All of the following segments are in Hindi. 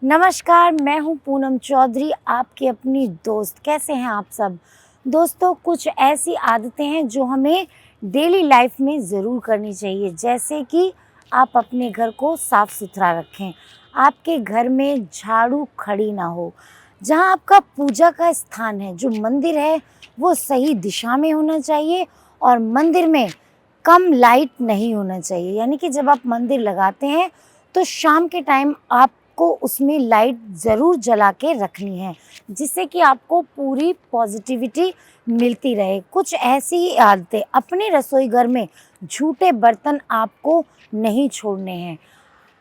नमस्कार, मैं हूँ पूनम चौधरी, आपकी अपनी दोस्त। कैसे हैं आप सब? दोस्तों, कुछ ऐसी आदतें हैं जो हमें डेली लाइफ में ज़रूर करनी चाहिए, जैसे कि आप अपने घर को साफ़ सुथरा रखें, आपके घर में झाड़ू खड़ी ना हो, जहाँ आपका पूजा का स्थान है, जो मंदिर है, वो सही दिशा में होना चाहिए और मंदिर में कम लाइट नहीं होना चाहिए। यानी कि जब आप मंदिर लगाते हैं तो शाम के टाइम आपको उसमें लाइट ज़रूर जला के रखनी है, जिससे कि आपको पूरी पॉजिटिविटी मिलती रहे। कुछ ऐसी ही आदतें, अपने रसोई घर में झूठे बर्तन आपको नहीं छोड़ने हैं।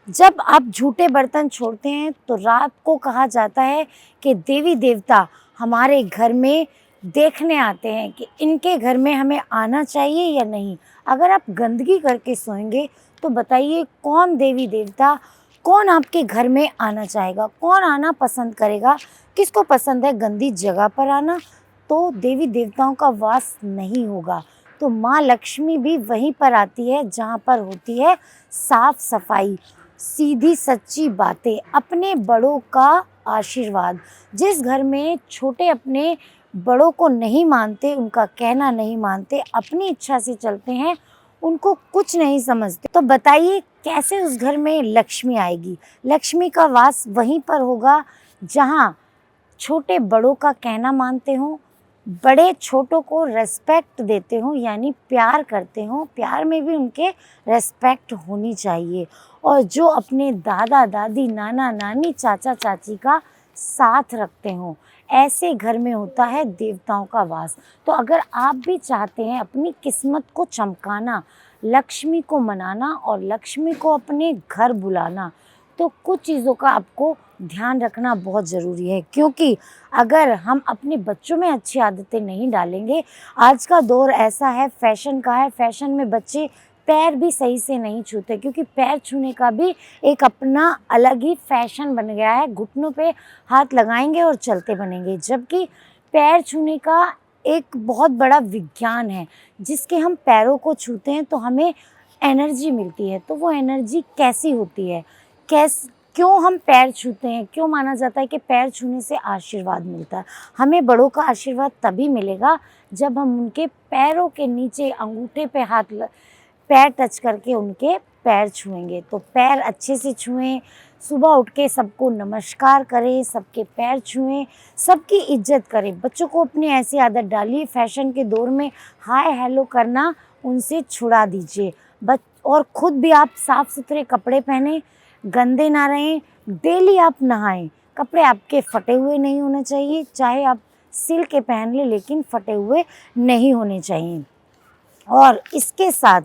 जब आप झूठे बर्तन छोड़ते हैं तो रात को कहा जाता है कि देवी देवता हमारे घर में देखने आते हैं कि इनके घर में हमें आना चाहिए या नहीं। अगर आप गंदगी करके सोएंगे तो बताइए, कौन देवी देवता, कौन आपके घर में आना चाहेगा, कौन आना पसंद करेगा? किसको पसंद है गंदी जगह पर आना? तो देवी देवताओं का वास नहीं होगा। तो माँ लक्ष्मी भी वहीं पर आती है जहाँ पर होती है साफ सफाई, सीधी सच्ची बातें, अपने बड़ों का आशीर्वाद। जिस घर में छोटे अपने बड़ों को नहीं मानते, उनका कहना नहीं मानते, अपनी इच्छा से चलते हैं, उनको कुछ नहीं समझते, तो बताइए कैसे उस घर में लक्ष्मी आएगी? लक्ष्मी का वास वहीं पर होगा जहाँ छोटे बड़ों का कहना मानते हों, बड़े छोटों को रेस्पेक्ट देते हों, यानी प्यार करते हों, प्यार में भी उनके रेस्पेक्ट होनी चाहिए, और जो अपने दादा दादी, नाना नानी, चाचा चाची का साथ रखते हों। ऐसे घर में होता है देवताओं का वास। तो अगर आप भी चाहते हैं अपनी किस्मत को चमकाना, लक्ष्मी को मनाना और लक्ष्मी को अपने घर बुलाना, तो कुछ चीज़ों का आपको ध्यान रखना बहुत ज़रूरी है। क्योंकि अगर हम अपने बच्चों में अच्छी आदतें नहीं डालेंगे, आज का दौर ऐसा है, फैशन का है, फैशन में बच्चे पैर भी सही से नहीं छूते, क्योंकि पैर छूने का भी एक अपना अलग ही फैशन बन गया है। घुटनों पे हाथ लगाएंगे और चलते बनेंगे, जबकि पैर छूने का एक बहुत बड़ा विज्ञान है। जिसके हम पैरों को छूते हैं तो हमें एनर्जी मिलती है। तो वो एनर्जी कैसी होती है, क्यों हम पैर छूते हैं, क्यों माना जाता है कि पैर छूने से आशीर्वाद मिलता है? हमें बड़ों का आशीर्वाद तभी मिलेगा जब हम उनके पैरों के नीचे अंगूठे पे पैर टच करके उनके पैर छुएंगे। तो पैर अच्छे से छुएं, सुबह उठ के सबको नमस्कार करें, सबके पैर छुएं, सबकी इज्जत करें। बच्चों को अपनी ऐसी आदत डालिए, फैशन के दौर में हाय हेलो करना उनसे छुड़ा दीजिए। और खुद भी आप साफ़ सुथरे कपड़े पहने, गंदे ना रहें, डेली आप नहाएं। कपड़े आपके फटे हुए नहीं होने चाहिए, चाहे आप सिल के पहन लें, लेकिन फटे हुए नहीं होने चाहिए। और इसके साथ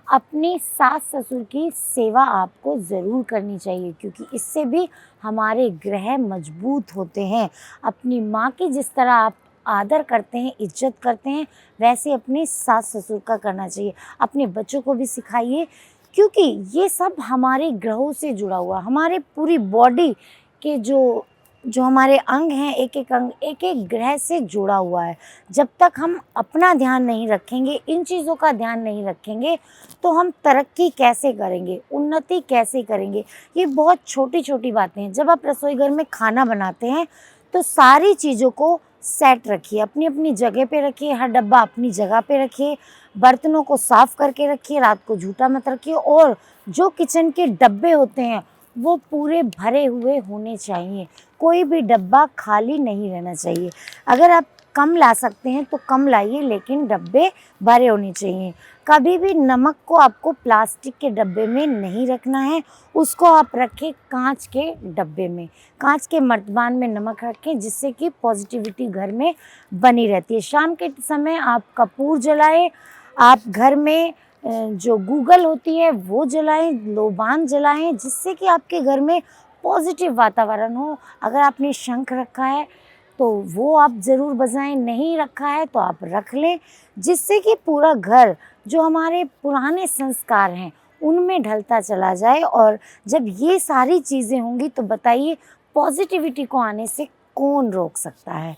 अपनी सास ससुर की सेवा आपको ज़रूर करनी चाहिए, क्योंकि इससे भी हमारे ग्रह मजबूत होते हैं। अपनी माँ की जिस तरह आप आदर करते हैं, इज्जत करते हैं, वैसे अपने सास ससुर का करना चाहिए। अपने बच्चों को भी सिखाइए, क्योंकि ये सब हमारे ग्रहों से जुड़ा हुआ, हमारे पूरी बॉडी के जो जो हमारे अंग हैं, एक एक अंग एक एक ग्रह से जुड़ा हुआ है। जब तक हम अपना ध्यान नहीं रखेंगे, इन चीज़ों का ध्यान नहीं रखेंगे, तो हम तरक्की कैसे करेंगे, उन्नति कैसे करेंगे? ये बहुत छोटी छोटी बातें हैं। जब आप रसोई घर में खाना बनाते हैं तो सारी चीज़ों को सेट रखिए, अपनी अपनी जगह पे रखिए, हर डब्बा अपनी जगह पे रखिए, बर्तनों को साफ़ करके रखिए, रात को झूठा मत रखिए। और जो किचन के डब्बे होते हैं वो पूरे भरे हुए होने चाहिए, कोई भी डब्बा खाली नहीं रहना चाहिए। अगर आप कम ला सकते हैं तो कम लाइए, लेकिन डब्बे भरे होने चाहिए। कभी भी नमक को आपको प्लास्टिक के डब्बे में नहीं रखना है, उसको आप रखें कांच के डब्बे में, कांच के मर्तबान में नमक रखें, जिससे कि पॉजिटिविटी घर में बनी रहती है। शाम के समय आप कपूर जलाएं, आप घर में जो गूगल होती है वो जलाएं, लोबान जलाएं, जिससे कि आपके घर में पॉजिटिव वातावरण हो। अगर आपने शंख रखा है तो वो आप ज़रूर बजाएं, नहीं रखा है तो आप रख लें, जिससे कि पूरा घर, जो हमारे पुराने संस्कार हैं, उनमें ढलता चला जाए। और जब ये सारी चीज़ें होंगी तो बताइए, पॉजिटिविटी को आने से कौन रोक सकता है?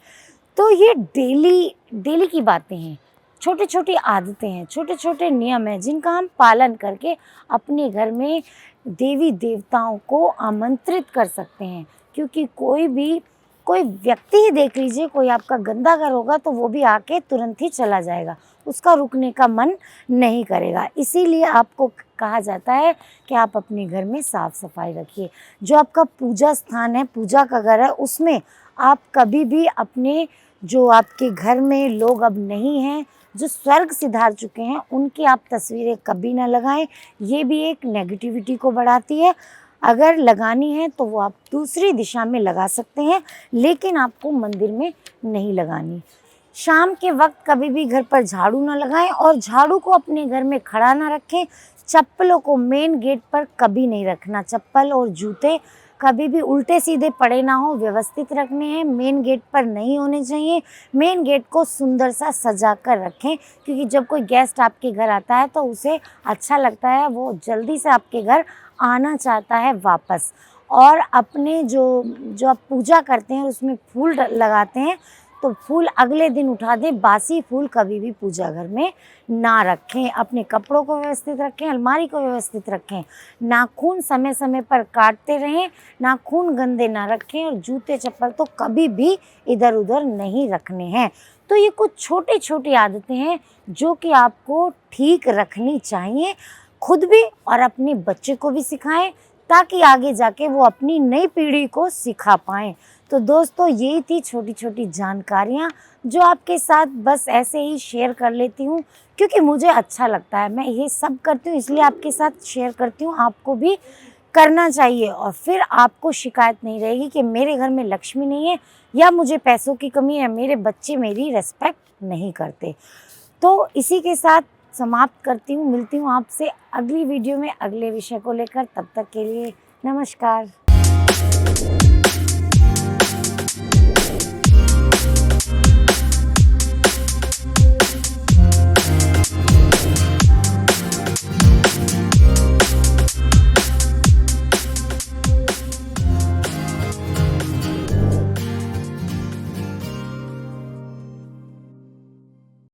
तो ये डेली डेली की बातें हैं, छोटी छोटी आदतें हैं, छोटे छोटे नियम हैं, जिनका हम पालन करके अपने घर में देवी देवताओं को आमंत्रित कर सकते हैं। क्योंकि कोई व्यक्ति ही देख लीजिए, कोई आपका गंदा घर होगा तो वो भी आके तुरंत ही चला जाएगा, उसका रुकने का मन नहीं करेगा। इसीलिए आपको कहा जाता है कि आप अपने घर में साफ सफाई रखिए। जो आपका पूजा स्थान है, पूजा का घर है, उसमें आप कभी भी अपने जो आपके घर में लोग अब नहीं हैं, जो स्वर्ग सिधार चुके हैं, उनकी आप तस्वीरें कभी ना लगाएं। ये भी एक नेगेटिविटी को बढ़ाती है। अगर लगानी है तो वो आप दूसरी दिशा में लगा सकते हैं, लेकिन आपको मंदिर में नहीं लगानी। शाम के वक्त कभी भी घर पर झाड़ू ना लगाएं और झाड़ू को अपने घर में खड़ा ना रखें। चप्पलों को मेन गेट पर कभी नहीं रखना। चप्पल और जूते कभी भी उल्टे सीधे पड़े ना हो, व्यवस्थित रखने हैं, मेन गेट पर नहीं होने चाहिए। मेन गेट को सुंदर सा सजा कर रखें, क्योंकि जब कोई गेस्ट आपके घर आता है तो उसे अच्छा लगता है, वो जल्दी से आपके घर आना चाहता है वापस। और अपने जो आप पूजा करते हैं उसमें फूल लगाते हैं तो फूल अगले दिन उठा दें। बासी फूल कभी भी पूजा घर में ना रखें। अपने कपड़ों को व्यवस्थित रखें, अलमारी को व्यवस्थित रखें। नाखून समय समय पर काटते रहें, नाखून गंदे ना रखें और जूते चप्पल तो कभी भी इधर उधर नहीं रखने हैं। तो ये कुछ छोटी छोटी आदतें हैं जो कि आपको ठीक रखनी चाहिए, खुद भी और अपने बच्चे को भी सिखाएं, ताकि आगे जाके वो अपनी नई पीढ़ी को सिखा पाएँ। तो दोस्तों, यही थी छोटी छोटी जानकारियाँ जो आपके साथ बस ऐसे ही शेयर कर लेती हूँ, क्योंकि मुझे अच्छा लगता है। मैं ये सब करती हूँ इसलिए आपके साथ शेयर करती हूँ। आपको भी करना चाहिए और फिर आपको शिकायत नहीं रहेगी कि मेरे घर में लक्ष्मी नहीं है, या मुझे पैसों की कमी है, मेरे बच्चे मेरी रिस्पेक्ट नहीं करते। तो इसी के साथ समाप्त करती हूँ। मिलती हूँ आपसे अगली वीडियो में अगले विषय को लेकर। तब तक के लिए नमस्कार।